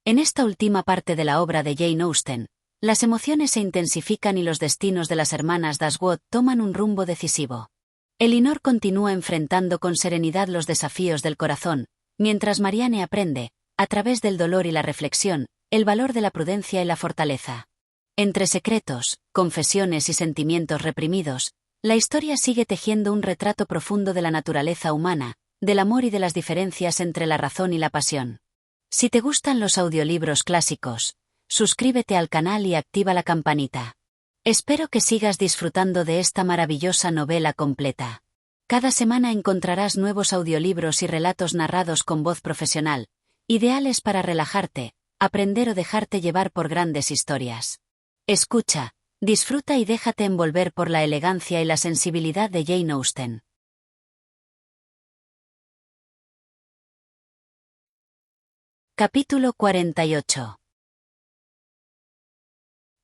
En esta última parte de la obra de Jane Austen, las emociones se intensifican y los destinos de las hermanas Dashwood toman un rumbo decisivo. Elinor continúa enfrentando con serenidad los desafíos del corazón, mientras Marianne aprende, a través del dolor y la reflexión, el valor de la prudencia y la fortaleza. Entre secretos, confesiones y sentimientos reprimidos, la historia sigue tejiendo un retrato profundo de la naturaleza humana, del amor y de las diferencias entre la razón y la pasión. Si te gustan los audiolibros clásicos, suscríbete al canal y activa la campanita. Espero que sigas disfrutando de esta maravillosa novela completa. Cada semana encontrarás nuevos audiolibros y relatos narrados con voz profesional, ideales para relajarte, aprender o dejarte llevar por grandes historias. Escucha, disfruta y déjate envolver por la elegancia y la sensibilidad de Jane Austen. Capítulo 48.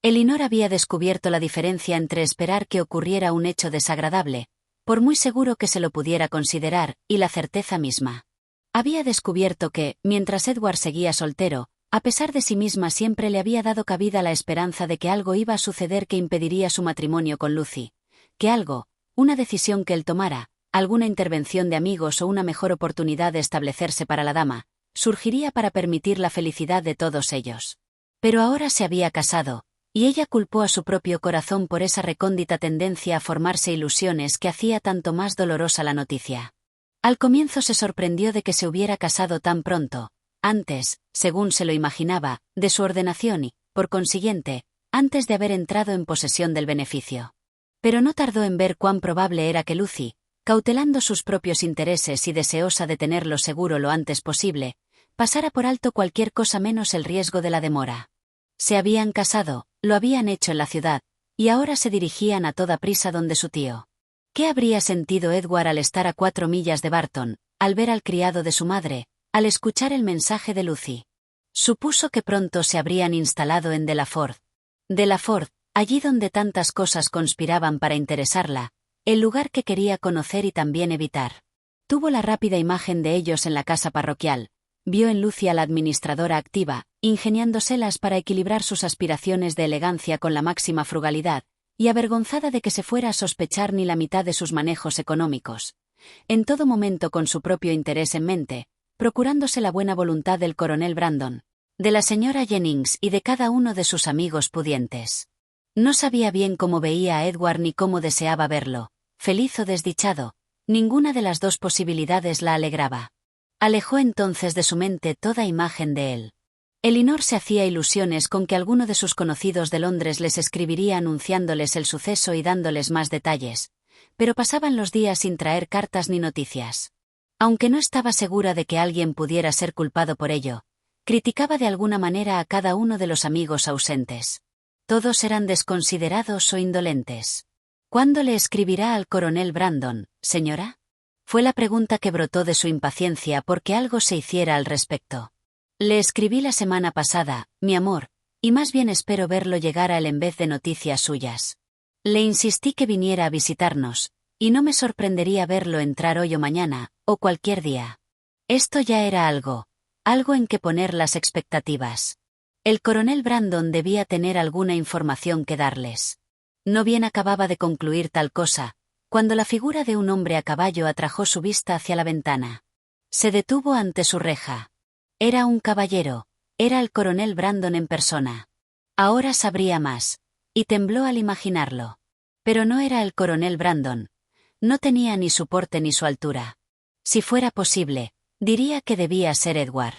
Elinor había descubierto la diferencia entre esperar que ocurriera un hecho desagradable, por muy seguro que se lo pudiera considerar, y la certeza misma. Había descubierto que, mientras Edward seguía soltero, a pesar de sí misma siempre le había dado cabida la esperanza de que algo iba a suceder que impediría su matrimonio con Lucy, que algo, una decisión que él tomara, alguna intervención de amigos o una mejor oportunidad de establecerse para la dama, surgiría para permitir la felicidad de todos ellos. Pero ahora se había casado, y ella culpó a su propio corazón por esa recóndita tendencia a formarse ilusiones que hacía tanto más dolorosa la noticia. Al comienzo se sorprendió de que se hubiera casado tan pronto, antes, según se lo imaginaba, de su ordenación y, por consiguiente, antes de haber entrado en posesión del beneficio. Pero no tardó en ver cuán probable era que Lucy, cautelando sus propios intereses y deseosa de tenerlo seguro lo antes posible, pasara por alto cualquier cosa menos el riesgo de la demora. Se habían casado, lo habían hecho en la ciudad, y ahora se dirigían a toda prisa donde su tío. ¿Qué habría sentido Edward al estar a 4 millas de Barton, al ver al criado de su madre, al escuchar el mensaje de Lucy? Supuso que pronto se habrían instalado en Delaford. Delaford, allí donde tantas cosas conspiraban para interesarla, el lugar que quería conocer y también evitar. Tuvo la rápida imagen de ellos en la casa parroquial, vio en Lucy a la administradora activa, ingeniándoselas para equilibrar sus aspiraciones de elegancia con la máxima frugalidad, y avergonzada de que se fuera a sospechar ni la mitad de sus manejos económicos. En todo momento con su propio interés en mente, procurándose la buena voluntad del coronel Brandon, de la señora Jennings y de cada uno de sus amigos pudientes. No sabía bien cómo veía a Edward ni cómo deseaba verlo, feliz o desdichado, ninguna de las dos posibilidades la alegraba. Alejó entonces de su mente toda imagen de él. Elinor se hacía ilusiones con que alguno de sus conocidos de Londres les escribiría anunciándoles el suceso y dándoles más detalles, pero pasaban los días sin traer cartas ni noticias. Aunque no estaba segura de que alguien pudiera ser culpado por ello, criticaba de alguna manera a cada uno de los amigos ausentes. Todos eran desconsiderados o indolentes. ¿Cuándo le escribirá al coronel Brandon, señora? Fue la pregunta que brotó de su impaciencia porque algo se hiciera al respecto. Le escribí la semana pasada, mi amor, y más bien espero verlo llegar a él en vez de noticias suyas. Le insistí que viniera a visitarnos, y no me sorprendería verlo entrar hoy o mañana, o cualquier día. Esto ya era algo en que poner las expectativas. El coronel Brandon debía tener alguna información que darles. No bien acababa de concluir tal cosa, cuando la figura de un hombre a caballo atrajo su vista hacia la ventana. Se detuvo ante su reja. Era un caballero, era el coronel Brandon en persona. Ahora sabría más, y tembló al imaginarlo. Pero no era el coronel Brandon. No tenía ni su porte ni su altura. Si fuera posible, diría que debía ser Edward.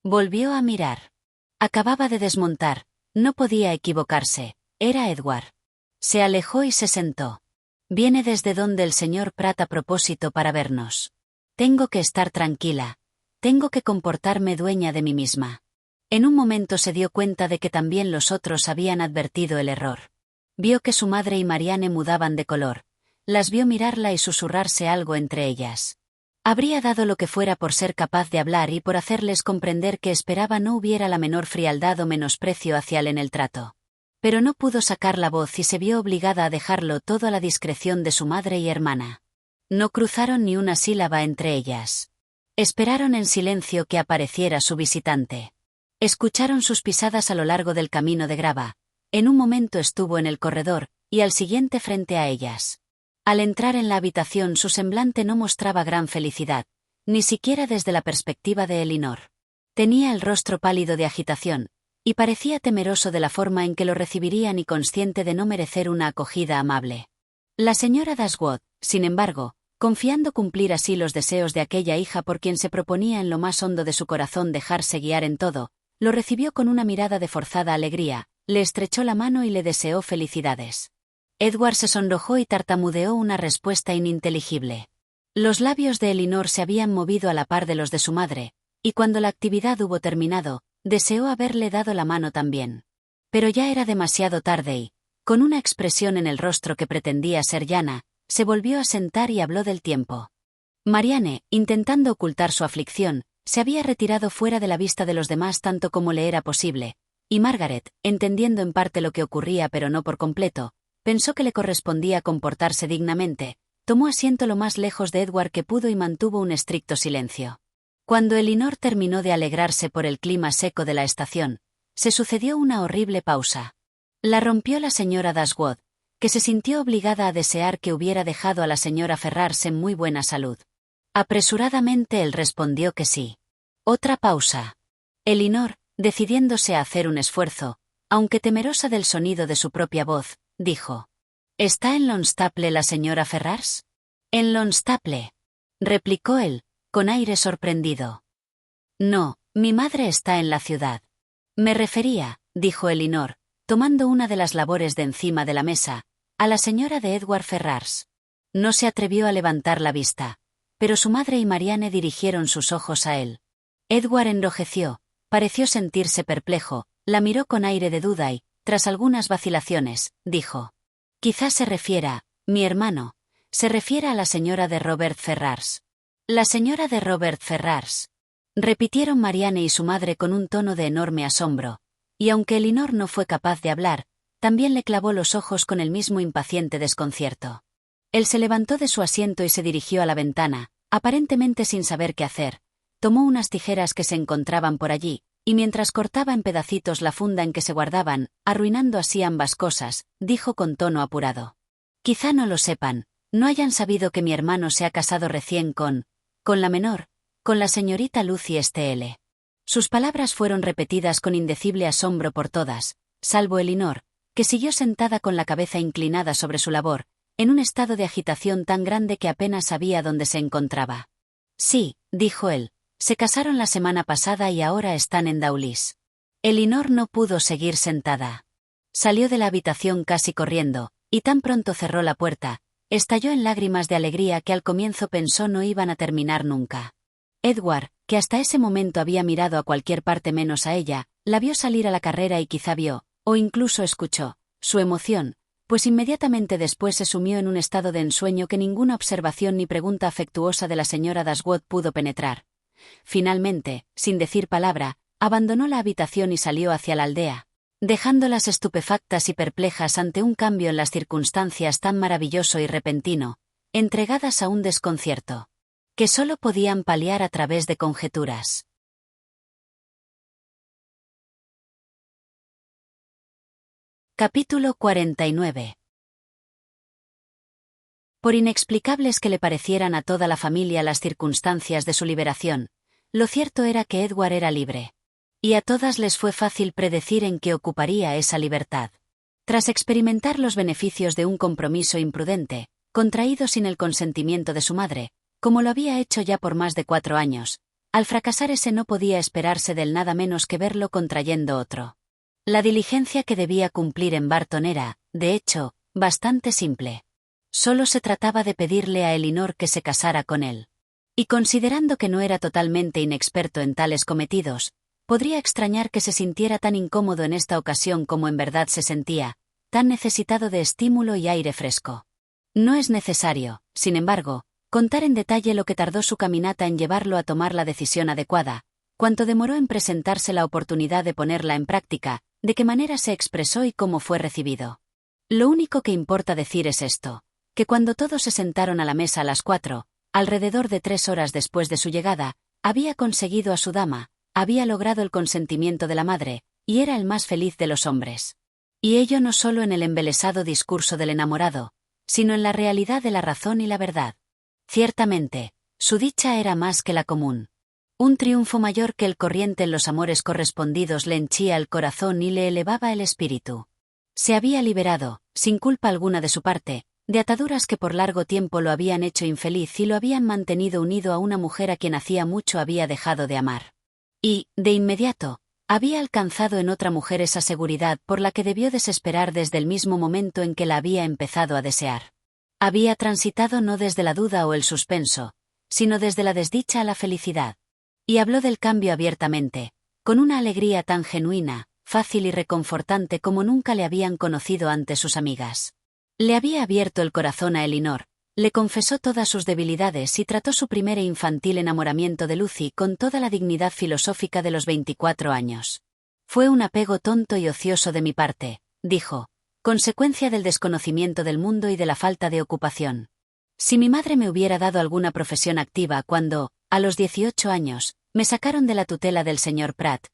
Volvió a mirar. Acababa de desmontar, no podía equivocarse, era Edward. Se alejó y se sentó. Viene desde donde el señor Pratt a propósito para vernos. Tengo que estar tranquila. Tengo que comportarme dueña de mí misma. En un momento se dio cuenta de que también los otros habían advertido el error. Vio que su madre y Marianne mudaban de color. Las vio mirarla y susurrarse algo entre ellas. Habría dado lo que fuera por ser capaz de hablar y por hacerles comprender que esperaba no hubiera la menor frialdad o menosprecio hacia él en el trato. Pero no pudo sacar la voz y se vio obligada a dejarlo todo a la discreción de su madre y hermana. No cruzaron ni una sílaba entre ellas. Esperaron en silencio que apareciera su visitante. Escucharon sus pisadas a lo largo del camino de grava. En un momento estuvo en el corredor, y al siguiente frente a ellas. Al entrar en la habitación su semblante no mostraba gran felicidad, ni siquiera desde la perspectiva de Elinor. Tenía el rostro pálido de agitación, y parecía temeroso de la forma en que lo recibirían y consciente de no merecer una acogida amable. La señora Dashwood, sin embargo, confiando cumplir así los deseos de aquella hija por quien se proponía en lo más hondo de su corazón dejarse guiar en todo, lo recibió con una mirada de forzada alegría, le estrechó la mano y le deseó felicidades. Edward se sonrojó y tartamudeó una respuesta ininteligible. Los labios de Elinor se habían movido a la par de los de su madre, y cuando la actividad hubo terminado, deseó haberle dado la mano también. Pero ya era demasiado tarde y, con una expresión en el rostro que pretendía ser llana, se volvió a sentar y habló del tiempo. Marianne, intentando ocultar su aflicción, se había retirado fuera de la vista de los demás tanto como le era posible, y Margaret, entendiendo en parte lo que ocurría pero no por completo, pensó que le correspondía comportarse dignamente, tomó asiento lo más lejos de Edward que pudo y mantuvo un estricto silencio. Cuando Elinor terminó de alegrarse por el clima seco de la estación, se sucedió una horrible pausa. La rompió la señora Dashwood, que se sintió obligada a desear que hubiera dejado a la señora Ferrars en muy buena salud. Apresuradamente él respondió que sí. Otra pausa. Elinor, decidiéndose a hacer un esfuerzo, aunque temerosa del sonido de su propia voz, dijo: ¿Está en Longstaple la señora Ferrars? En Longstaple, replicó él, con aire sorprendido. No, mi madre está en la ciudad. Me refería, dijo Elinor, tomando una de las labores de encima de la mesa, a la señora de Edward Ferrars. No se atrevió a levantar la vista, pero su madre y Marianne dirigieron sus ojos a él. Edward enrojeció, pareció sentirse perplejo, la miró con aire de duda y, tras algunas vacilaciones, dijo: Quizás se refiera, mi hermano, se refiera a la señora de Robert Ferrars. La señora de Robert Ferrars, repitieron Marianne y su madre con un tono de enorme asombro, y aunque Elinor no fue capaz de hablar, también le clavó los ojos con el mismo impaciente desconcierto. Él se levantó de su asiento y se dirigió a la ventana, aparentemente sin saber qué hacer. Tomó unas tijeras que se encontraban por allí, y mientras cortaba en pedacitos la funda en que se guardaban, arruinando así ambas cosas, dijo con tono apurado: Quizá no lo sepan, no hayan sabido que mi hermano se ha casado recién con la menor, con la señorita Lucy Steele. Sus palabras fueron repetidas con indecible asombro por todas, salvo Elinor, que siguió sentada con la cabeza inclinada sobre su labor, en un estado de agitación tan grande que apenas sabía dónde se encontraba. Sí, dijo él, se casaron la semana pasada y ahora están en Dawlish. Elinor no pudo seguir sentada. Salió de la habitación casi corriendo, y tan pronto cerró la puerta, estalló en lágrimas de alegría que al comienzo pensó no iban a terminar nunca. Edward, que hasta ese momento había mirado a cualquier parte menos a ella, la vio salir a la carrera y quizá vio, o incluso escuchó, su emoción, pues inmediatamente después se sumió en un estado de ensueño que ninguna observación ni pregunta afectuosa de la señora Dashwood pudo penetrar. Finalmente, sin decir palabra, abandonó la habitación y salió hacia la aldea, dejándolas estupefactas y perplejas ante un cambio en las circunstancias tan maravilloso y repentino, entregadas a un desconcierto que solo podían paliar a través de conjeturas. Capítulo 49. Por inexplicables que le parecieran a toda la familia las circunstancias de su liberación, lo cierto era que Edward era libre. Y a todas les fue fácil predecir en qué ocuparía esa libertad. Tras experimentar los beneficios de un compromiso imprudente, contraído sin el consentimiento de su madre, como lo había hecho ya por más de 4 años, al fracasar ese no podía esperarse del nada menos que verlo contrayendo otro. La diligencia que debía cumplir en Barton era, de hecho, bastante simple. Solo se trataba de pedirle a Elinor que se casara con él. Y considerando que no era totalmente inexperto en tales cometidos, podría extrañar que se sintiera tan incómodo en esta ocasión como en verdad se sentía, tan necesitado de estímulo y aire fresco. No es necesario, sin embargo, contar en detalle lo que tardó su caminata en llevarlo a tomar la decisión adecuada, cuánto demoró en presentarse la oportunidad de ponerla en práctica, de qué manera se expresó y cómo fue recibido. Lo único que importa decir es esto, que cuando todos se sentaron a la mesa a las 4, alrededor de 3 horas después de su llegada, había conseguido a su dama, había logrado el consentimiento de la madre, y era el más feliz de los hombres. Y ello no solo en el embelesado discurso del enamorado, sino en la realidad de la razón y la verdad. Ciertamente, su dicha era más que la común. Un triunfo mayor que el corriente en los amores correspondidos le henchía el corazón y le elevaba el espíritu. Se había liberado, sin culpa alguna de su parte, de ataduras que por largo tiempo lo habían hecho infeliz y lo habían mantenido unido a una mujer a quien hacía mucho había dejado de amar. Y, de inmediato, había alcanzado en otra mujer esa seguridad por la que debió desesperar desde el mismo momento en que la había empezado a desear. Había transitado no desde la duda o el suspenso, sino desde la desdicha a la felicidad. Y habló del cambio abiertamente, con una alegría tan genuina, fácil y reconfortante como nunca le habían conocido antes sus amigas. Le había abierto el corazón a Elinor, le confesó todas sus debilidades y trató su primer e infantil enamoramiento de Lucy con toda la dignidad filosófica de los 24 años. Fue un apego tonto y ocioso de mi parte, dijo, consecuencia del desconocimiento del mundo y de la falta de ocupación. Si mi madre me hubiera dado alguna profesión activa cuando, a los 18 años, me sacaron de la tutela del señor Pratt,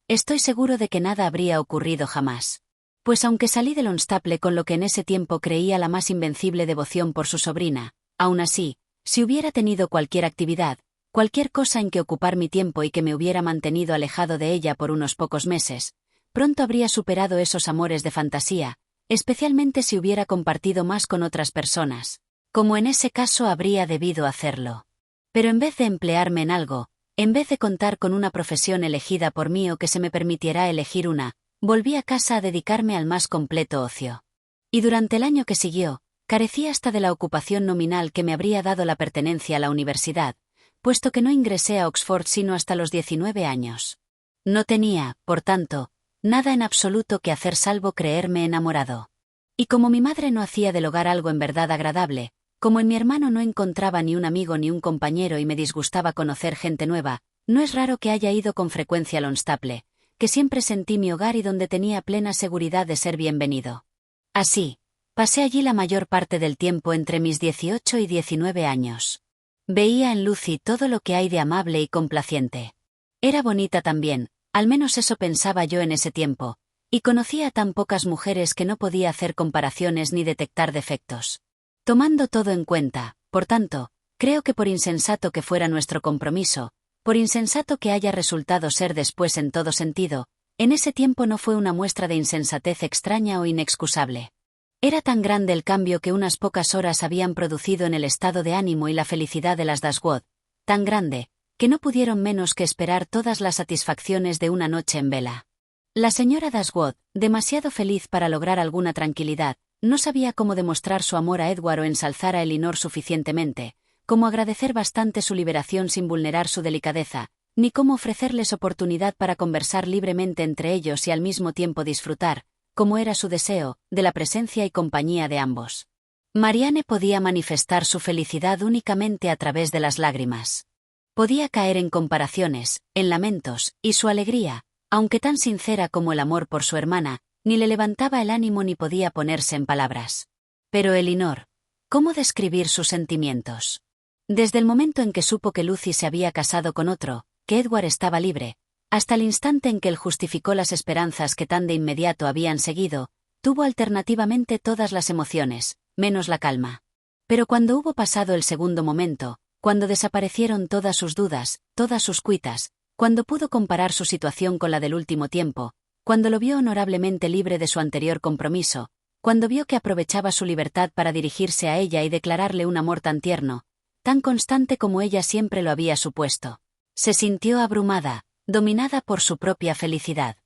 estoy seguro de que nada habría ocurrido jamás. Pues aunque salí del Honstaple con lo que en ese tiempo creía la más invencible devoción por su sobrina, aún así, si hubiera tenido cualquier actividad, cualquier cosa en que ocupar mi tiempo y que me hubiera mantenido alejado de ella por unos pocos meses, pronto habría superado esos amores de fantasía, especialmente si hubiera compartido más con otras personas, como en ese caso habría debido hacerlo. Pero en vez de emplearme en algo, en vez de contar con una profesión elegida por mí o que se me permitiera elegir una, volví a casa a dedicarme al más completo ocio. Y durante el año que siguió, carecía hasta de la ocupación nominal que me habría dado la pertenencia a la universidad, puesto que no ingresé a Oxford sino hasta los 19 años. No tenía, por tanto, nada en absoluto que hacer salvo creerme enamorado. Y como mi madre no hacía del hogar algo en verdad agradable, como en mi hermano no encontraba ni un amigo ni un compañero y me disgustaba conocer gente nueva, no es raro que haya ido con frecuencia al Honstaple, que siempre sentí mi hogar y donde tenía plena seguridad de ser bienvenido. Así, pasé allí la mayor parte del tiempo entre mis 18 y 19 años. Veía en Lucy todo lo que hay de amable y complaciente. Era bonita también, al menos eso pensaba yo en ese tiempo, y conocía a tan pocas mujeres que no podía hacer comparaciones ni detectar defectos. Tomando todo en cuenta, por tanto, creo que por insensato que fuera nuestro compromiso, por insensato que haya resultado ser después en todo sentido, en ese tiempo no fue una muestra de insensatez extraña o inexcusable. Era tan grande el cambio que unas pocas horas habían producido en el estado de ánimo y la felicidad de las Dashwood, tan grande, que no pudieron menos que esperar todas las satisfacciones de una noche en vela. La señora Dashwood, demasiado feliz para lograr alguna tranquilidad, no sabía cómo demostrar su amor a Edward o ensalzar a Elinor suficientemente, cómo agradecer bastante su liberación sin vulnerar su delicadeza, ni cómo ofrecerles oportunidad para conversar libremente entre ellos y al mismo tiempo disfrutar, como era su deseo, de la presencia y compañía de ambos. Marianne podía manifestar su felicidad únicamente a través de las lágrimas. Podía caer en comparaciones, en lamentos, y su alegría, aunque tan sincera como el amor por su hermana, ni le levantaba el ánimo ni podía ponerse en palabras. Pero Elinor, ¿cómo describir sus sentimientos? Desde el momento en que supo que Lucy se había casado con otro, que Edward estaba libre, hasta el instante en que él justificó las esperanzas que tan de inmediato habían seguido, tuvo alternativamente todas las emociones, menos la calma. Pero cuando hubo pasado el segundo momento, cuando desaparecieron todas sus dudas, todas sus cuitas, cuando pudo comparar su situación con la del último tiempo, cuando lo vio honorablemente libre de su anterior compromiso, cuando vio que aprovechaba su libertad para dirigirse a ella y declararle un amor tan tierno, tan constante como ella siempre lo había supuesto, se sintió abrumada, dominada por su propia felicidad.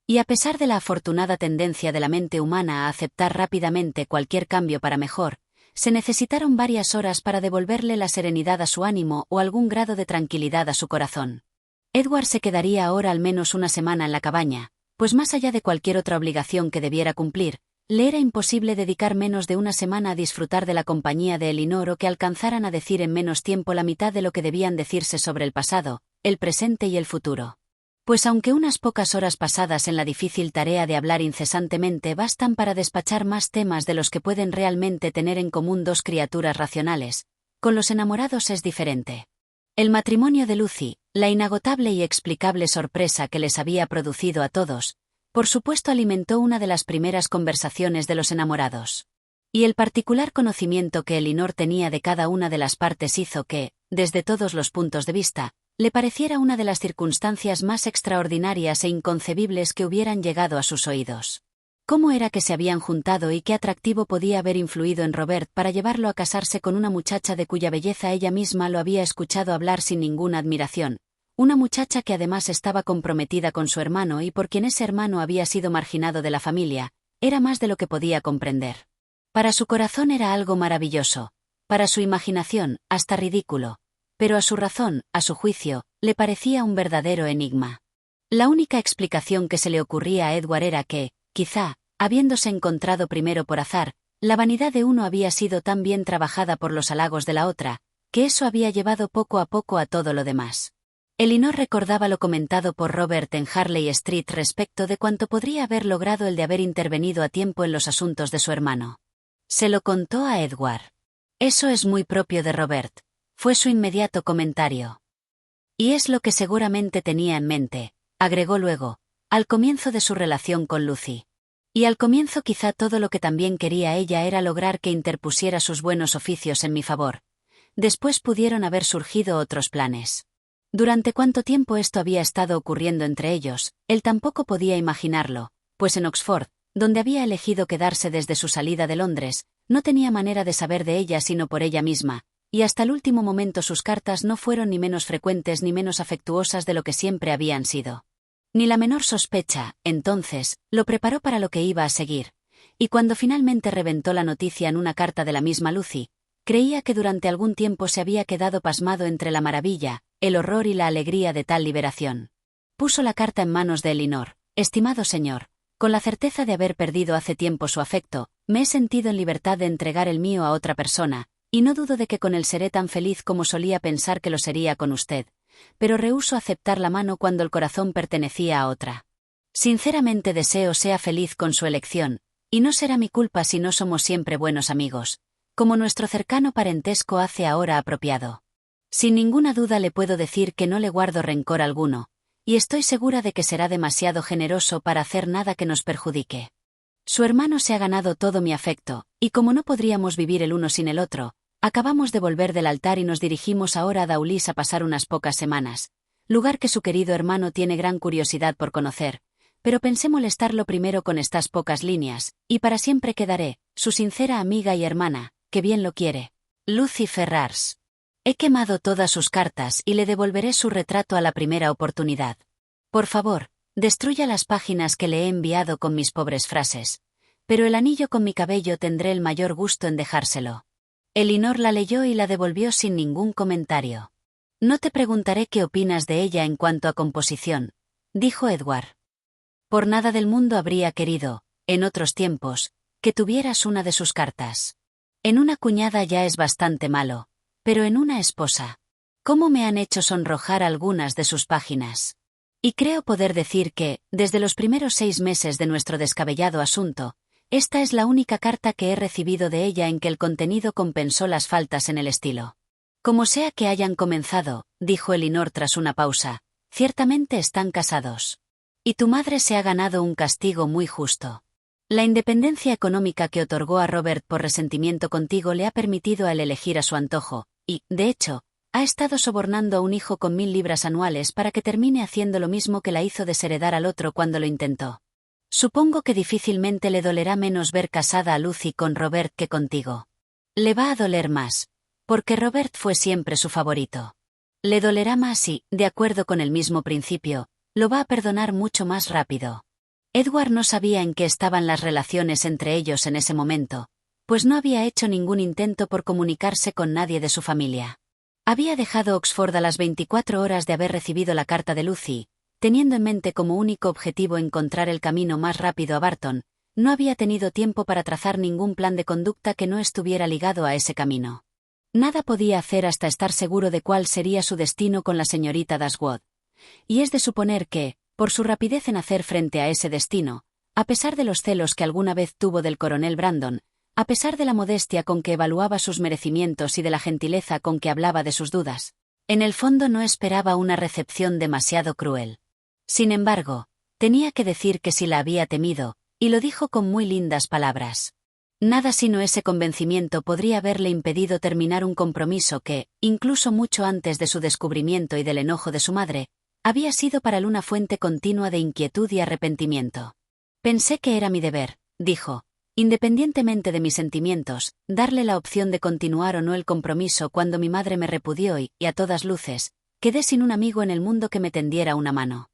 Y a pesar de la afortunada tendencia de la mente humana a aceptar rápidamente cualquier cambio para mejor, se necesitaron varias horas para devolverle la serenidad a su ánimo o algún grado de tranquilidad a su corazón. Edward se quedaría ahora al menos una semana en la cabaña, pues más allá de cualquier otra obligación que debiera cumplir, le era imposible dedicar menos de una semana a disfrutar de la compañía de Elinor o que alcanzaran a decir en menos tiempo la mitad de lo que debían decirse sobre el pasado, el presente y el futuro. Pues aunque unas pocas horas pasadas en la difícil tarea de hablar incesantemente bastan para despachar más temas de los que pueden realmente tener en común dos criaturas racionales, con los enamorados es diferente. El matrimonio de Lucy, La inagotable y explicable sorpresa que les había producido a todos, por supuesto alimentó una de las primeras conversaciones de los enamorados. Y el particular conocimiento que Elinor tenía de cada una de las partes hizo que, desde todos los puntos de vista, le pareciera una de las circunstancias más extraordinarias e inconcebibles que hubieran llegado a sus oídos. ¿Cómo era que se habían juntado y qué atractivo podía haber influido en Robert para llevarlo a casarse con una muchacha de cuya belleza ella misma lo había escuchado hablar sin ninguna admiración? Una muchacha que además estaba comprometida con su hermano y por quien ese hermano había sido marginado de la familia, era más de lo que podía comprender. Para su corazón era algo maravilloso, para su imaginación, hasta ridículo, pero a su razón, a su juicio, le parecía un verdadero enigma. La única explicación que se le ocurría a Edward era que, quizá, habiéndose encontrado primero por azar, la vanidad de uno había sido tan bien trabajada por los halagos de la otra, que eso había llevado poco a poco a todo lo demás. Elinor recordaba lo comentado por Robert en Harley Street respecto de cuánto podría haber logrado el de haber intervenido a tiempo en los asuntos de su hermano. Se lo contó a Edward. Eso es muy propio de Robert, fue su inmediato comentario. Y es lo que seguramente tenía en mente, agregó luego, al comienzo de su relación con Lucy. Y al comienzo quizá todo lo que también quería ella era lograr que interpusiera sus buenos oficios en mi favor. Después pudieron haber surgido otros planes. Durante cuánto tiempo esto había estado ocurriendo entre ellos, él tampoco podía imaginarlo, pues en Oxford, donde había elegido quedarse desde su salida de Londres, no tenía manera de saber de ella sino por ella misma, y hasta el último momento sus cartas no fueron ni menos frecuentes ni menos afectuosas de lo que siempre habían sido. Ni la menor sospecha, entonces, lo preparó para lo que iba a seguir, y cuando finalmente reventó la noticia en una carta de la misma Lucy, creía que durante algún tiempo se había quedado pasmado entre la maravilla, el horror y la alegría de tal liberación. Puso la carta en manos de Elinor. Estimado señor, con la certeza de haber perdido hace tiempo su afecto, me he sentido en libertad de entregar el mío a otra persona, y no dudo de que con él seré tan feliz como solía pensar que lo sería con usted, pero rehúso aceptar la mano cuando el corazón pertenecía a otra. Sinceramente deseo sea feliz con su elección, y no será mi culpa si no somos siempre buenos amigos, como nuestro cercano parentesco hace ahora apropiado. Sin ninguna duda le puedo decir que no le guardo rencor alguno, y estoy segura de que será demasiado generoso para hacer nada que nos perjudique. Su hermano se ha ganado todo mi afecto, y como no podríamos vivir el uno sin el otro, acabamos de volver del altar y nos dirigimos ahora a Dowlis a pasar unas pocas semanas, lugar que su querido hermano tiene gran curiosidad por conocer, pero pensé molestarlo primero con estas pocas líneas, y para siempre quedaré, su sincera amiga y hermana, que bien lo quiere, Lucy Ferrars. He quemado todas sus cartas y le devolveré su retrato a la primera oportunidad. Por favor, destruya las páginas que le he enviado con mis pobres frases, pero el anillo con mi cabello tendré el mayor gusto en dejárselo. Elinor la leyó y la devolvió sin ningún comentario. No te preguntaré qué opinas de ella en cuanto a composición, dijo Edward. Por nada del mundo habría querido, en otros tiempos, que tuvieras una de sus cartas. En una cuñada ya es bastante malo, pero en una esposa. ¿Cómo me han hecho sonrojar algunas de sus páginas? Y creo poder decir que, desde los primeros 6 meses de nuestro descabellado asunto, esta es la única carta que he recibido de ella en que el contenido compensó las faltas en el estilo. Como sea que hayan comenzado, dijo Elinor tras una pausa, ciertamente están casados. Y tu madre se ha ganado un castigo muy justo. La independencia económica que otorgó a Robert por resentimiento contigo le ha permitido a él elegir a su antojo, y, de hecho, ha estado sobornando a un hijo con 1000 libras anuales para que termine haciendo lo mismo que la hizo desheredar al otro cuando lo intentó. Supongo que difícilmente le dolerá menos ver casada a Lucy con Robert que contigo. Le va a doler más, porque Robert fue siempre su favorito. Le dolerá más y, de acuerdo con el mismo principio, lo va a perdonar mucho más rápido. Edward no sabía en qué estaban las relaciones entre ellos en ese momento, pues no había hecho ningún intento por comunicarse con nadie de su familia. Había dejado Oxford a las 24 horas de haber recibido la carta de Lucy, teniendo en mente como único objetivo encontrar el camino más rápido a Barton. No había tenido tiempo para trazar ningún plan de conducta que no estuviera ligado a ese camino. Nada podía hacer hasta estar seguro de cuál sería su destino con la señorita Dashwood. Y es de suponer que, por su rapidez en hacer frente a ese destino, a pesar de los celos que alguna vez tuvo del coronel Brandon, a pesar de la modestia con que evaluaba sus merecimientos y de la gentileza con que hablaba de sus dudas, En el fondo no esperaba una recepción demasiado cruel. Sin embargo, tenía que decir que sí la había temido, y lo dijo con muy lindas palabras. Nada sino ese convencimiento podría haberle impedido terminar un compromiso que, incluso mucho antes de su descubrimiento y del enojo de su madre, había sido para él una fuente continua de inquietud y arrepentimiento. Pensé que era mi deber, dijo, independientemente de mis sentimientos, darle la opción de continuar o no el compromiso cuando mi madre me repudió y, a todas luces, quedé sin un amigo en el mundo que me tendiera una mano.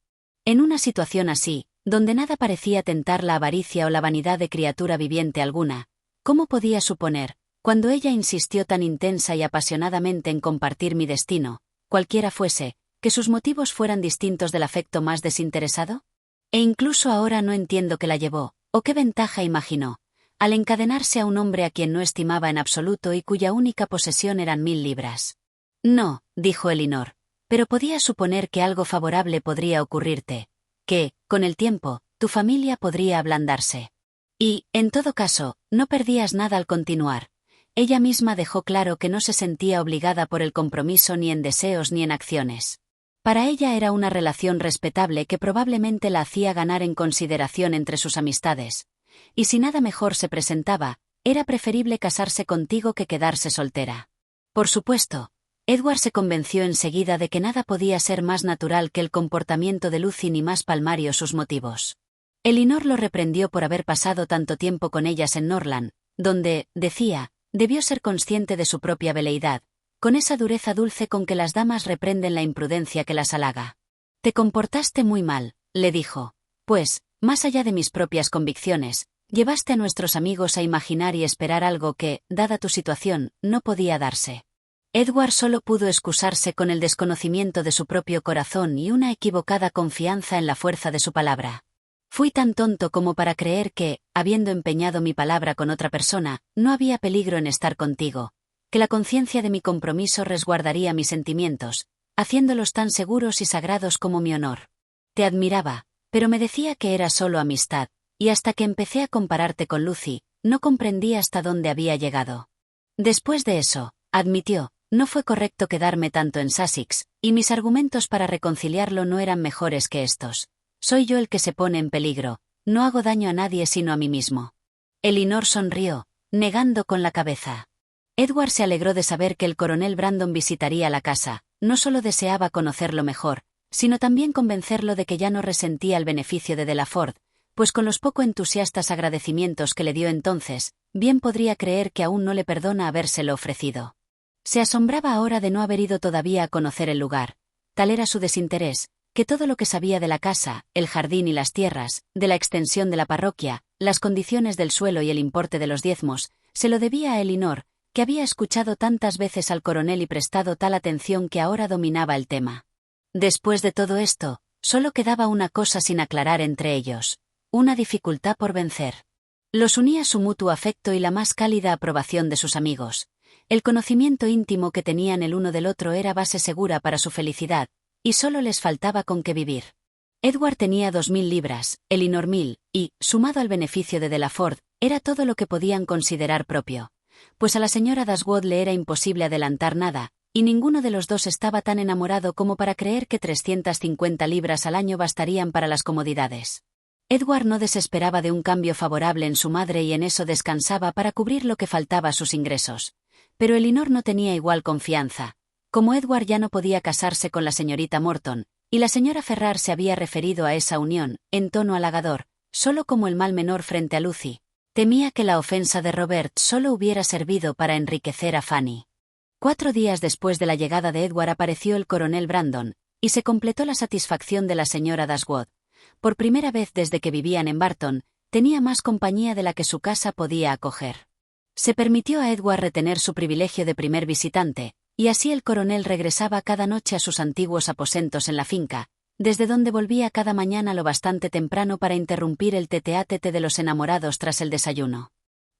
En una situación así, donde nada parecía tentar la avaricia o la vanidad de criatura viviente alguna, ¿cómo podía suponer, cuando ella insistió tan intensa y apasionadamente en compartir mi destino, cualquiera fuese, que sus motivos fueran distintos del afecto más desinteresado? E incluso ahora no entiendo qué la llevó, o qué ventaja imaginó, al encadenarse a un hombre a quien no estimaba en absoluto y cuya única posesión eran 1000 libras. No, dijo Elinor, pero podía suponer que algo favorable podría ocurrirte, que, con el tiempo, tu familia podría ablandarse. Y, en todo caso, no perdías nada al continuar. Ella misma dejó claro que no se sentía obligada por el compromiso ni en deseos ni en acciones. Para ella era una relación respetable que probablemente la hacía ganar en consideración entre sus amistades. Y si nada mejor se presentaba, era preferible casarse contigo que quedarse soltera. Por supuesto, Edward se convenció enseguida de que nada podía ser más natural que el comportamiento de Lucy ni más palmario sus motivos. Elinor lo reprendió por haber pasado tanto tiempo con ellas en Norland, donde, decía, debió ser consciente de su propia veleidad, con esa dureza dulce con que las damas reprenden la imprudencia que las halaga. Te comportaste muy mal, le dijo, pues, más allá de mis propias convicciones, llevaste a nuestros amigos a imaginar y esperar algo que, dada tu situación, no podía darse. Edward solo pudo excusarse con el desconocimiento de su propio corazón y una equivocada confianza en la fuerza de su palabra. Fui tan tonto como para creer que, habiendo empeñado mi palabra con otra persona, no había peligro en estar contigo, que la conciencia de mi compromiso resguardaría mis sentimientos, haciéndolos tan seguros y sagrados como mi honor. Te admiraba, pero me decía que era solo amistad, y hasta que empecé a compararte con Lucy, no comprendí hasta dónde había llegado. Después de eso, admitió, no fue correcto quedarme tanto en Sussex, y mis argumentos para reconciliarlo no eran mejores que estos. Soy yo el que se pone en peligro, no hago daño a nadie sino a mí mismo. Elinor sonrió, negando con la cabeza. Edward se alegró de saber que el coronel Brandon visitaría la casa, no solo deseaba conocerlo mejor, sino también convencerlo de que ya no resentía el beneficio de Delaford, pues con los poco entusiastas agradecimientos que le dio entonces, bien podría creer que aún no le perdona habérselo ofrecido. Se asombraba ahora de no haber ido todavía a conocer el lugar. Tal era su desinterés, que todo lo que sabía de la casa, el jardín y las tierras, de la extensión de la parroquia, las condiciones del suelo y el importe de los diezmos, se lo debía a Elinor, que había escuchado tantas veces al coronel y prestado tal atención que ahora dominaba el tema. Después de todo esto, solo quedaba una cosa sin aclarar entre ellos, una dificultad por vencer. Los unía su mutuo afecto y la más cálida aprobación de sus amigos. El conocimiento íntimo que tenían el uno del otro era base segura para su felicidad, y solo les faltaba con qué vivir. Edward tenía 2000 libras, Elinor 1000, y, sumado al beneficio de Delaford, era todo lo que podían considerar propio. Pues a la señora Dashwood le era imposible adelantar nada, y ninguno de los dos estaba tan enamorado como para creer que 350 libras al año bastarían para las comodidades. Edward no desesperaba de un cambio favorable en su madre y en eso descansaba para cubrir lo que faltaba a sus ingresos. Pero Elinor no tenía igual confianza. Como Edward ya no podía casarse con la señorita Morton, y la señora Ferrar se había referido a esa unión, en tono halagador, solo como el mal menor frente a Lucy, temía que la ofensa de Robert solo hubiera servido para enriquecer a Fanny. 4 días después de la llegada de Edward apareció el coronel Brandon, y se completó la satisfacción de la señora Dashwood. Por primera vez desde que vivían en Barton, tenía más compañía de la que su casa podía acoger. Se permitió a Edward retener su privilegio de primer visitante, y así el coronel regresaba cada noche a sus antiguos aposentos en la finca, desde donde volvía cada mañana lo bastante temprano para interrumpir el tete-a-tete de los enamorados tras el desayuno.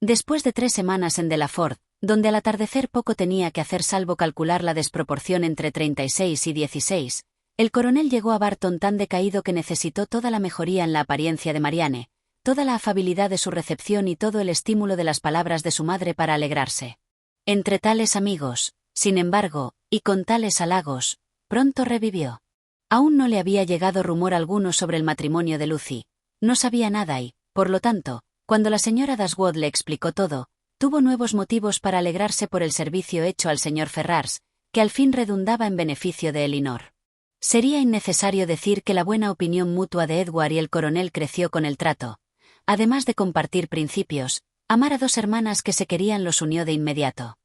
Después de 3 semanas en Delaford, donde al atardecer poco tenía que hacer salvo calcular la desproporción entre 36 y 16, el coronel llegó a Barton tan decaído que necesitó toda la mejoría en la apariencia de Marianne, toda la afabilidad de su recepción y todo el estímulo de las palabras de su madre para alegrarse. Entre tales amigos, Sin embargo, y con tales halagos, pronto revivió. Aún no le había llegado rumor alguno sobre el matrimonio de Lucy. No sabía nada y, por lo tanto, cuando la señora Dashwood le explicó todo, tuvo nuevos motivos para alegrarse por el servicio hecho al señor Ferrars, que al fin redundaba en beneficio de Elinor. Sería innecesario decir que la buena opinión mutua de Edward y el coronel creció con el trato. Además de compartir principios, amar a dos hermanas que se querían los unió de inmediato.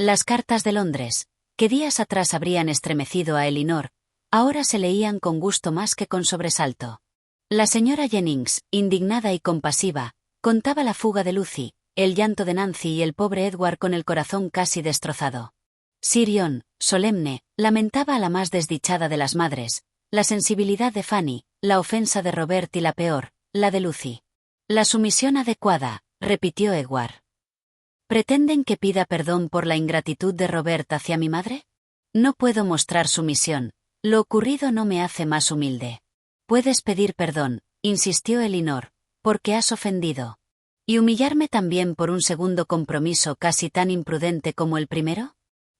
Las cartas de Londres, que días atrás habrían estremecido a Elinor, ahora se leían con gusto más que con sobresalto. La señora Jennings, indignada y compasiva, contaba la fuga de Lucy, el llanto de Nancy y el pobre Edward con el corazón casi destrozado. Sir John, solemne, lamentaba a la más desdichada de las madres, la sensibilidad de Fanny, la ofensa de Robert y la peor, la de Lucy. La sumisión adecuada, repitió Edward. ¿Pretenden que pida perdón por la ingratitud de Robert hacia mi madre? No puedo mostrar sumisión. Lo ocurrido no me hace más humilde. Puedes pedir perdón, insistió Elinor, porque has ofendido. ¿Y humillarme también por un segundo compromiso casi tan imprudente como el primero?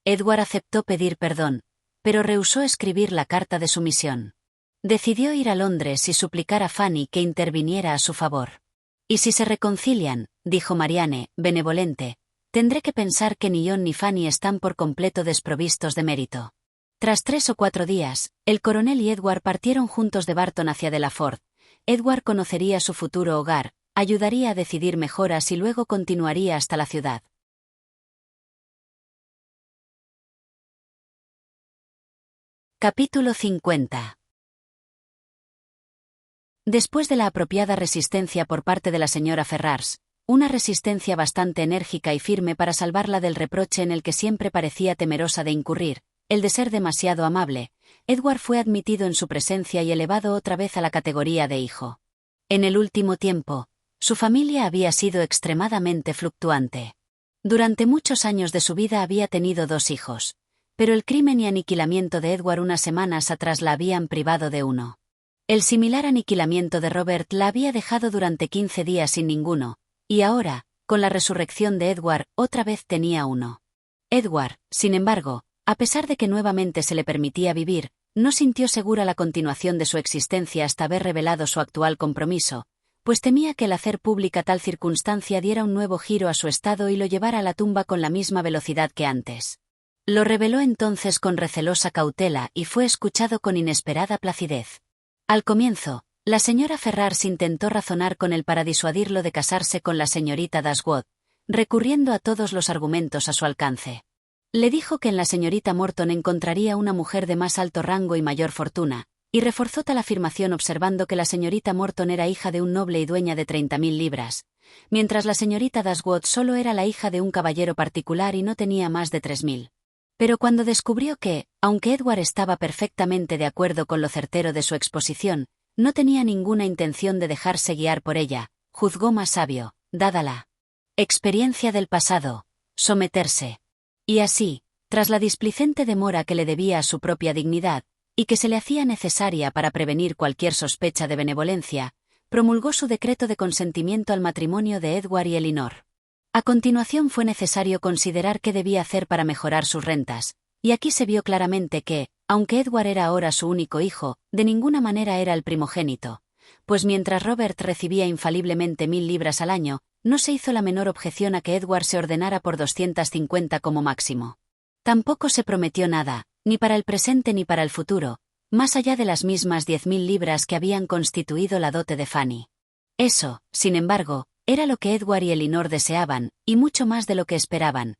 Edward aceptó pedir perdón, pero rehusó escribir la carta de sumisión. Decidió ir a Londres y suplicar a Fanny que interviniera a su favor. Y si se reconcilian, dijo Marianne, benevolente, tendré que pensar que ni John ni Fanny están por completo desprovistos de mérito. Tras 3 o 4 días, el coronel y Edward partieron juntos de Barton hacia Delaford. Edward conocería su futuro hogar, ayudaría a decidir mejoras y luego continuaría hasta la ciudad. Capítulo 50. Después de la apropiada resistencia por parte de la señora Ferrars, una resistencia bastante enérgica y firme para salvarla del reproche en el que siempre parecía temerosa de incurrir, el de ser demasiado amable, Edward fue admitido en su presencia y elevado otra vez a la categoría de hijo. En el último tiempo, su familia había sido extremadamente fluctuante. Durante muchos años de su vida había tenido 2 hijos, pero el crimen y aniquilamiento de Edward unas semanas atrás la habían privado de uno. El similar aniquilamiento de Robert la había dejado durante 15 días sin ninguno, y ahora, con la resurrección de Edward, otra vez tenía uno. Edward, sin embargo, a pesar de que nuevamente se le permitía vivir, no sintió segura la continuación de su existencia hasta haber revelado su actual compromiso, pues temía que el hacer pública tal circunstancia diera un nuevo giro a su estado y lo llevara a la tumba con la misma velocidad que antes. Lo reveló entonces con recelosa cautela y fue escuchado con inesperada placidez. Al comienzo, la señora Ferrars intentó razonar con él para disuadirlo de casarse con la señorita Dashwood, recurriendo a todos los argumentos a su alcance. Le dijo que en la señorita Morton encontraría una mujer de más alto rango y mayor fortuna, y reforzó tal afirmación observando que la señorita Morton era hija de un noble y dueña de 30.000 libras, mientras la señorita Dashwood solo era la hija de un caballero particular y no tenía más de 3.000. Pero cuando descubrió que, aunque Edward estaba perfectamente de acuerdo con lo certero de su exposición, no tenía ninguna intención de dejarse guiar por ella, juzgó más sabio, dada la experiencia del pasado, someterse. Y así, tras la displicente demora que le debía a su propia dignidad, y que se le hacía necesaria para prevenir cualquier sospecha de benevolencia, promulgó su decreto de consentimiento al matrimonio de Edward y Elinor. A continuación fue necesario considerar qué debía hacer para mejorar sus rentas, y aquí se vio claramente que, aunque Edward era ahora su único hijo, de ninguna manera era el primogénito, pues mientras Robert recibía infaliblemente 1.000 libras al año, no se hizo la menor objeción a que Edward se ordenara por 250 como máximo. Tampoco se prometió nada, ni para el presente ni para el futuro, más allá de las mismas 10.000 libras que habían constituido la dote de Fanny. Eso, sin embargo, era lo que Edward y Elinor deseaban, y mucho más de lo que esperaban.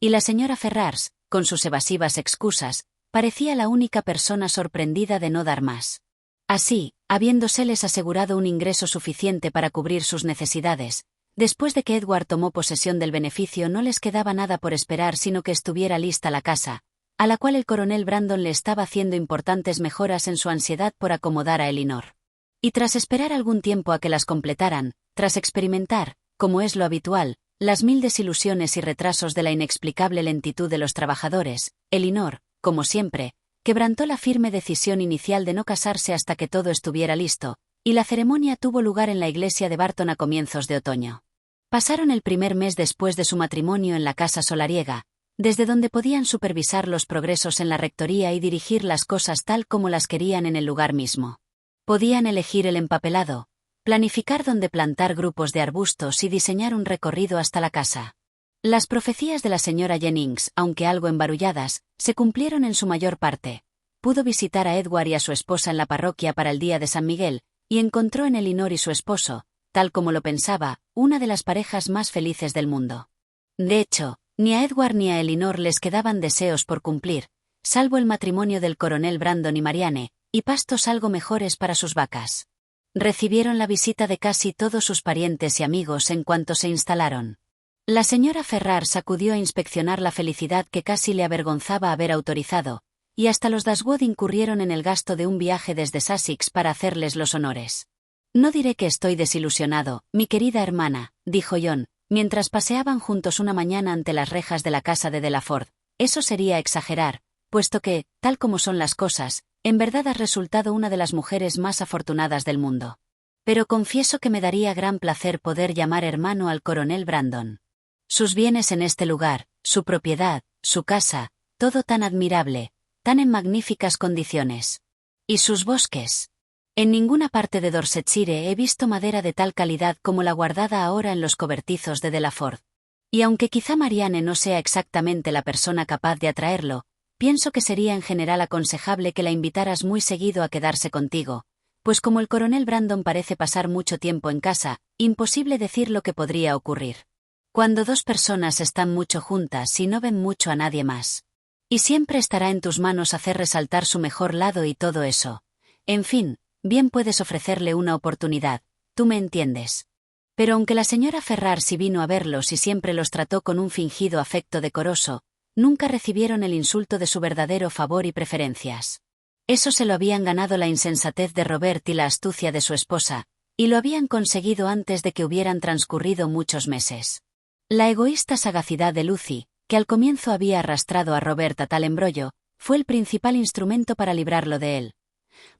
Y la señora Ferrars, con sus evasivas excusas, parecía la única persona sorprendida de no dar más. Así, habiéndoseles asegurado un ingreso suficiente para cubrir sus necesidades, después de que Edward tomó posesión del beneficio no les quedaba nada por esperar sino que estuviera lista la casa, a la cual el coronel Brandon le estaba haciendo importantes mejoras en su ansiedad por acomodar a Elinor. Y tras esperar algún tiempo a que las completaran, tras experimentar, como es lo habitual, las 1000 desilusiones y retrasos de la inexplicable lentitud de los trabajadores, Elinor, como siempre, quebrantó la firme decisión inicial de no casarse hasta que todo estuviera listo, y la ceremonia tuvo lugar en la iglesia de Barton a comienzos de otoño. Pasaron el primer mes después de su matrimonio en la casa solariega, desde donde podían supervisar los progresos en la rectoría y dirigir las cosas tal como las querían en el lugar mismo. Podían elegir el empapelado, planificar dónde plantar grupos de arbustos y diseñar un recorrido hasta la casa. Las profecías de la señora Jennings, aunque algo embarulladas, se cumplieron en su mayor parte. Pudo visitar a Edward y a su esposa en la parroquia para el día de San Miguel, y encontró en Elinor y su esposo, tal como lo pensaba, una de las parejas más felices del mundo. De hecho, ni a Edward ni a Elinor les quedaban deseos por cumplir, salvo el matrimonio del coronel Brandon y Marianne, y pastos algo mejores para sus vacas. Recibieron la visita de casi todos sus parientes y amigos en cuanto se instalaron. La señora Ferrars acudió a inspeccionar la felicidad que casi le avergonzaba haber autorizado, y hasta los Dashwood incurrieron en el gasto de un viaje desde Sussex para hacerles los honores. «No diré que estoy desilusionado, mi querida hermana», dijo John, mientras paseaban juntos una mañana ante las rejas de la casa de Delaford. «Eso sería exagerar, puesto que, tal como son las cosas, en verdad has resultado una de las mujeres más afortunadas del mundo. Pero confieso que me daría gran placer poder llamar hermano al coronel Brandon. Sus bienes en este lugar, su propiedad, su casa, todo tan admirable, tan en magníficas condiciones. Y sus bosques. En ninguna parte de Dorsetshire he visto madera de tal calidad como la guardada ahora en los cobertizos de Delaford. Y aunque quizá Marianne no sea exactamente la persona capaz de atraerlo, pienso que sería en general aconsejable que la invitaras muy seguido a quedarse contigo, pues como el coronel Brandon parece pasar mucho tiempo en casa, imposible decir lo que podría ocurrir. Cuando dos personas están mucho juntas y no ven mucho a nadie más. Y siempre estará en tus manos hacer resaltar su mejor lado y todo eso. En fin, bien puedes ofrecerle una oportunidad, tú me entiendes. Pero aunque la señora Ferrars sí vino a verlos y siempre los trató con un fingido afecto decoroso, nunca recibieron el insulto de su verdadero favor y preferencias. Eso se lo habían ganado la insensatez de Robert y la astucia de su esposa, y lo habían conseguido antes de que hubieran transcurrido muchos meses. La egoísta sagacidad de Lucy, que al comienzo había arrastrado a Robert a tal embrollo, fue el principal instrumento para librarlo de él.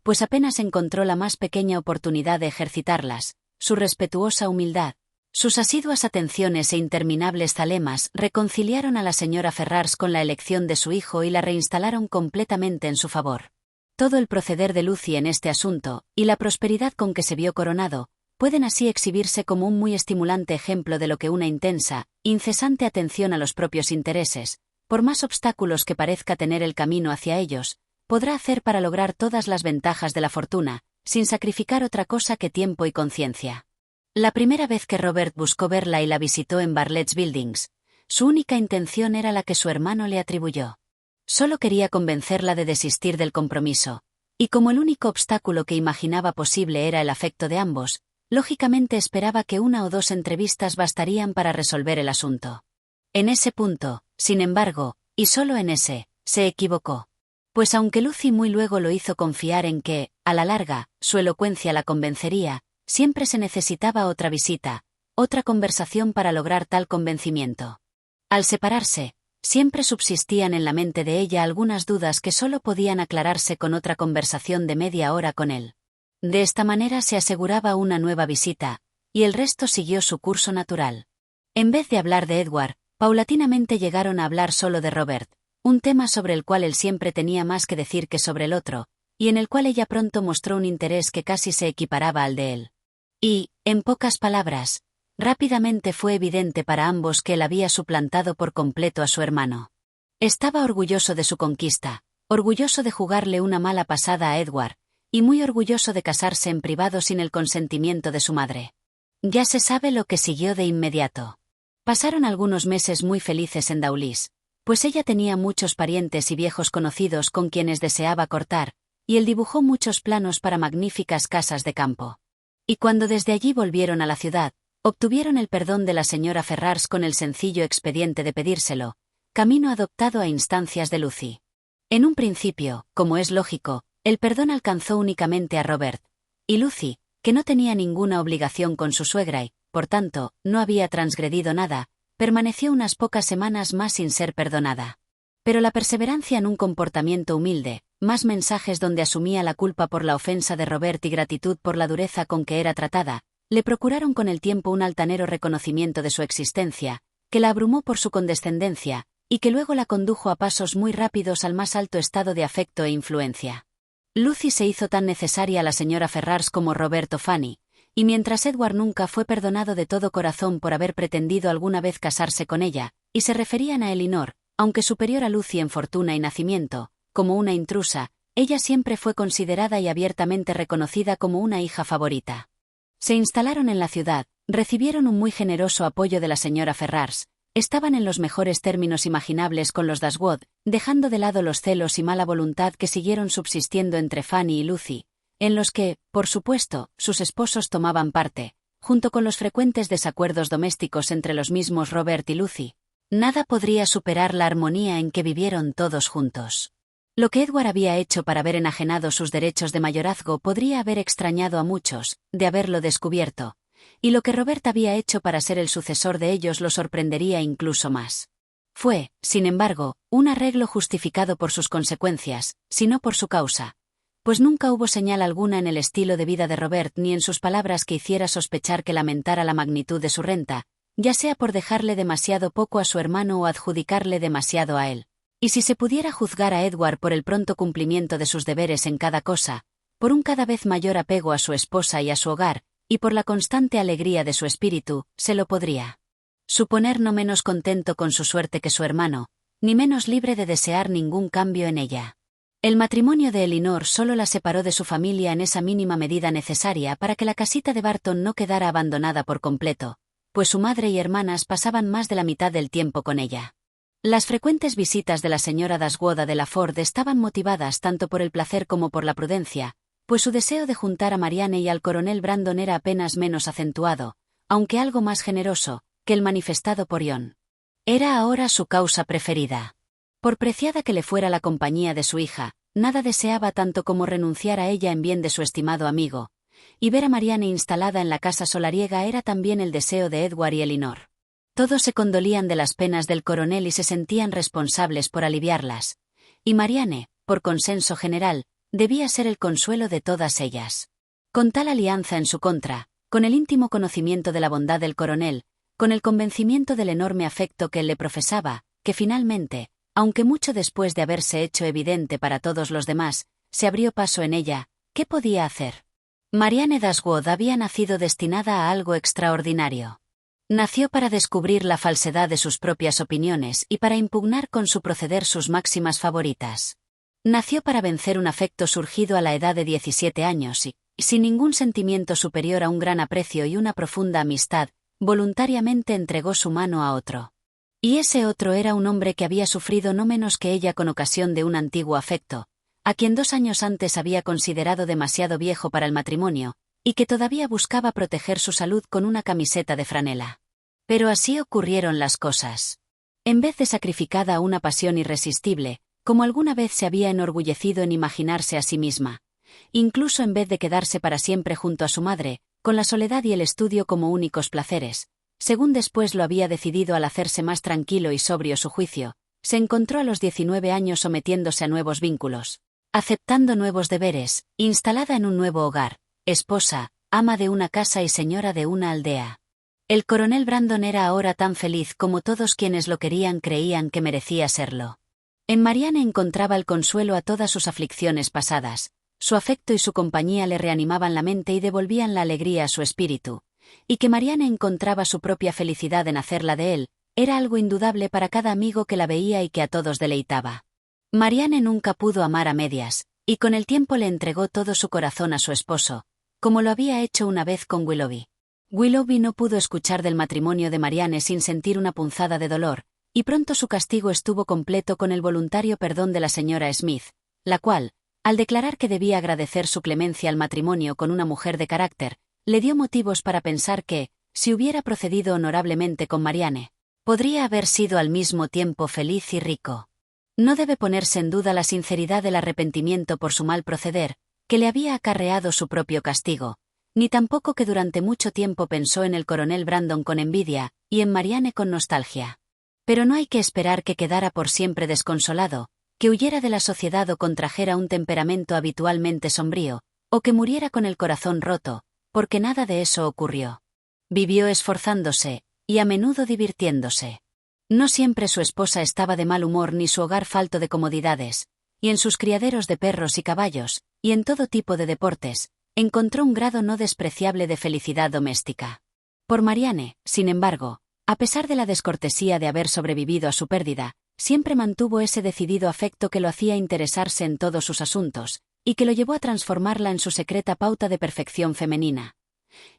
Pues apenas encontró la más pequeña oportunidad de ejercitarlas, su respetuosa humildad, sus asiduas atenciones e interminables zalemas reconciliaron a la señora Ferrars con la elección de su hijo y la reinstalaron completamente en su favor. Todo el proceder de Lucy en este asunto, y la prosperidad con que se vio coronado, pueden así exhibirse como un muy estimulante ejemplo de lo que una intensa, incesante atención a los propios intereses, por más obstáculos que parezca tener el camino hacia ellos, podrá hacer para lograr todas las ventajas de la fortuna, sin sacrificar otra cosa que tiempo y conciencia. La primera vez que Robert buscó verla y la visitó en Bartlett's Buildings, su única intención era la que su hermano le atribuyó. Solo quería convencerla de desistir del compromiso, y como el único obstáculo que imaginaba posible era el afecto de ambos, lógicamente esperaba que una o dos entrevistas bastarían para resolver el asunto. En ese punto, sin embargo, y solo en ese, se equivocó. Pues aunque Lucy muy luego lo hizo confiar en que, a la larga, su elocuencia la convencería, siempre se necesitaba otra visita, otra conversación para lograr tal convencimiento. Al separarse, siempre subsistían en la mente de ella algunas dudas que solo podían aclararse con otra conversación de media hora con él. De esta manera se aseguraba una nueva visita, y el resto siguió su curso natural. En vez de hablar de Edward, paulatinamente llegaron a hablar solo de Robert, un tema sobre el cual él siempre tenía más que decir que sobre el otro, y en el cual ella pronto mostró un interés que casi se equiparaba al de él. Y, en pocas palabras, rápidamente fue evidente para ambos que él había suplantado por completo a su hermano. Estaba orgulloso de su conquista, orgulloso de jugarle una mala pasada a Edward, y muy orgulloso de casarse en privado sin el consentimiento de su madre. Ya se sabe lo que siguió de inmediato. Pasaron algunos meses muy felices en Dawlish, pues ella tenía muchos parientes y viejos conocidos con quienes deseaba cortar, y él dibujó muchos planos para magníficas casas de campo. Y cuando desde allí volvieron a la ciudad, obtuvieron el perdón de la señora Ferrars con el sencillo expediente de pedírselo, camino adoptado a instancias de Lucy. En un principio, como es lógico, el perdón alcanzó únicamente a Robert, y Lucy, que no tenía ninguna obligación con su suegra y, por tanto, no había transgredido nada, permaneció unas pocas semanas más sin ser perdonada. Pero la perseverancia en un comportamiento humilde, más mensajes donde asumía la culpa por la ofensa de Robert y gratitud por la dureza con que era tratada, le procuraron con el tiempo un altanero reconocimiento de su existencia, que la abrumó por su condescendencia, y que luego la condujo a pasos muy rápidos al más alto estado de afecto e influencia. Lucy se hizo tan necesaria a la señora Ferrars como Roberto Fanny, y mientras Edward nunca fue perdonado de todo corazón por haber pretendido alguna vez casarse con ella, y se referían a Elinor, aunque superior a Lucy en fortuna y nacimiento, como una intrusa, ella siempre fue considerada y abiertamente reconocida como una hija favorita. Se instalaron en la ciudad, recibieron un muy generoso apoyo de la señora Ferrars, estaban en los mejores términos imaginables con los Dashwood, dejando de lado los celos y mala voluntad que siguieron subsistiendo entre Fanny y Lucy, en los que, por supuesto, sus esposos tomaban parte, junto con los frecuentes desacuerdos domésticos entre los mismos Robert y Lucy. Nada podría superar la armonía en que vivieron todos juntos. Lo que Edward había hecho para haber enajenado sus derechos de mayorazgo podría haber extrañado a muchos, de haberlo descubierto, y lo que Robert había hecho para ser el sucesor de ellos lo sorprendería incluso más. Fue, sin embargo, un arreglo justificado por sus consecuencias, si no por su causa, pues nunca hubo señal alguna en el estilo de vida de Robert ni en sus palabras que hiciera sospechar que lamentara la magnitud de su renta, ya sea por dejarle demasiado poco a su hermano o adjudicarle demasiado a él. Y si se pudiera juzgar a Edward por el pronto cumplimiento de sus deberes en cada cosa, por un cada vez mayor apego a su esposa y a su hogar, y por la constante alegría de su espíritu, se lo podría suponer no menos contento con su suerte que su hermano, ni menos libre de desear ningún cambio en ella. El matrimonio de Elinor solo la separó de su familia en esa mínima medida necesaria para que la casita de Barton no quedara abandonada por completo, pues su madre y hermanas pasaban más de la mitad del tiempo con ella. Las frecuentes visitas de la señora Dashwood a Delaford estaban motivadas tanto por el placer como por la prudencia, pues su deseo de juntar a Marianne y al coronel Brandon era apenas menos acentuado, aunque algo más generoso, que el manifestado por Ion. Era ahora su causa preferida. Por preciada que le fuera la compañía de su hija, nada deseaba tanto como renunciar a ella en bien de su estimado amigo, y ver a Marianne instalada en la casa solariega era también el deseo de Edward y Elinor. Todos se condolían de las penas del coronel y se sentían responsables por aliviarlas, y Marianne, por consenso general, debía ser el consuelo de todas ellas. Con tal alianza en su contra, con el íntimo conocimiento de la bondad del coronel, con el convencimiento del enorme afecto que él le profesaba, que finalmente, aunque mucho después de haberse hecho evidente para todos los demás, se abrió paso en ella, ¿qué podía hacer? Marianne Dashwood había nacido destinada a algo extraordinario. Nació para descubrir la falsedad de sus propias opiniones y para impugnar con su proceder sus máximas favoritas. Nació para vencer un afecto surgido a la edad de 17 años y, sin ningún sentimiento superior a un gran aprecio y una profunda amistad, voluntariamente entregó su mano a otro. Y ese otro era un hombre que había sufrido no menos que ella con ocasión de un antiguo afecto, a quien 2 años antes había considerado demasiado viejo para el matrimonio, y que todavía buscaba proteger su salud con una camiseta de franela. Pero así ocurrieron las cosas. En vez de sacrificada a una pasión irresistible, como alguna vez se había enorgullecido en imaginarse a sí misma, incluso en vez de quedarse para siempre junto a su madre, con la soledad y el estudio como únicos placeres, según después lo había decidido al hacerse más tranquilo y sobrio su juicio, se encontró a los 19 años sometiéndose a nuevos vínculos, aceptando nuevos deberes, instalada en un nuevo hogar, esposa, ama de una casa y señora de una aldea. El coronel Brandon era ahora tan feliz como todos quienes lo querían creían que merecía serlo. En Marianne encontraba el consuelo a todas sus aflicciones pasadas, su afecto y su compañía le reanimaban la mente y devolvían la alegría a su espíritu, y que Marianne encontraba su propia felicidad en hacerla de él, era algo indudable para cada amigo que la veía y que a todos deleitaba. Marianne nunca pudo amar a medias, y con el tiempo le entregó todo su corazón a su esposo, como lo había hecho una vez con Willoughby. Willoughby no pudo escuchar del matrimonio de Marianne sin sentir una punzada de dolor, y pronto su castigo estuvo completo con el voluntario perdón de la señora Smith, la cual, al declarar que debía agradecer su clemencia al matrimonio con una mujer de carácter, le dio motivos para pensar que, si hubiera procedido honorablemente con Marianne, podría haber sido al mismo tiempo feliz y rico. No debe ponerse en duda la sinceridad del arrepentimiento por su mal proceder, que le había acarreado su propio castigo, ni tampoco que durante mucho tiempo pensó en el coronel Brandon con envidia, y en Marianne con nostalgia. Pero no hay que esperar que quedara por siempre desconsolado, que huyera de la sociedad o contrajera un temperamento habitualmente sombrío, o que muriera con el corazón roto, porque nada de eso ocurrió. Vivió esforzándose, y a menudo divirtiéndose. No siempre su esposa estaba de mal humor ni su hogar falto de comodidades, y en sus criaderos de perros y caballos, y en todo tipo de deportes, encontró un grado no despreciable de felicidad doméstica. Por Marianne, sin embargo, a pesar de la descortesía de haber sobrevivido a su pérdida, siempre mantuvo ese decidido afecto que lo hacía interesarse en todos sus asuntos, y que lo llevó a transformarla en su secreta pauta de perfección femenina.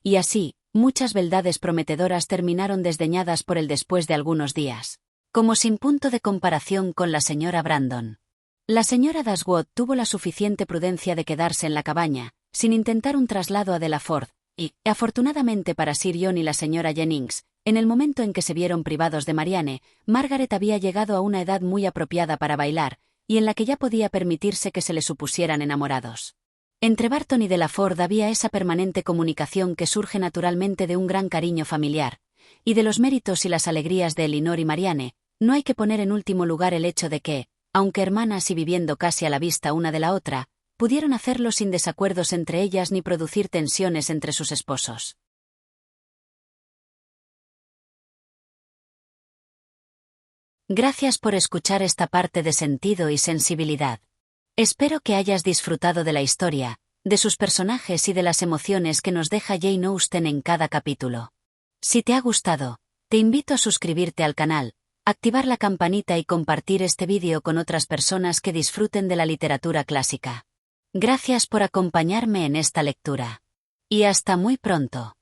Y así, muchas beldades prometedoras terminaron desdeñadas por él después de algunos días, como sin punto de comparación con la señora Brandon. La señora Dashwood tuvo la suficiente prudencia de quedarse en la cabaña, sin intentar un traslado a Delaford, y, afortunadamente para Sir John y la señora Jennings, en el momento en que se vieron privados de Marianne, Margaret había llegado a una edad muy apropiada para bailar, y en la que ya podía permitirse que se le supusieran enamorados. Entre Barton y Delaford había esa permanente comunicación que surge naturalmente de un gran cariño familiar, y de los méritos y las alegrías de Elinor y Marianne, no hay que poner en último lugar el hecho de que, aunque hermanas y viviendo casi a la vista una de la otra, pudieron hacerlo sin desacuerdos entre ellas ni producir tensiones entre sus esposos. Gracias por escuchar esta parte de Sentido y Sensibilidad. Espero que hayas disfrutado de la historia, de sus personajes y de las emociones que nos deja Jane Austen en cada capítulo. Si te ha gustado, te invito a suscribirte al canal, activar la campanita y compartir este vídeo con otras personas que disfruten de la literatura clásica. Gracias por acompañarme en esta lectura. Y hasta muy pronto.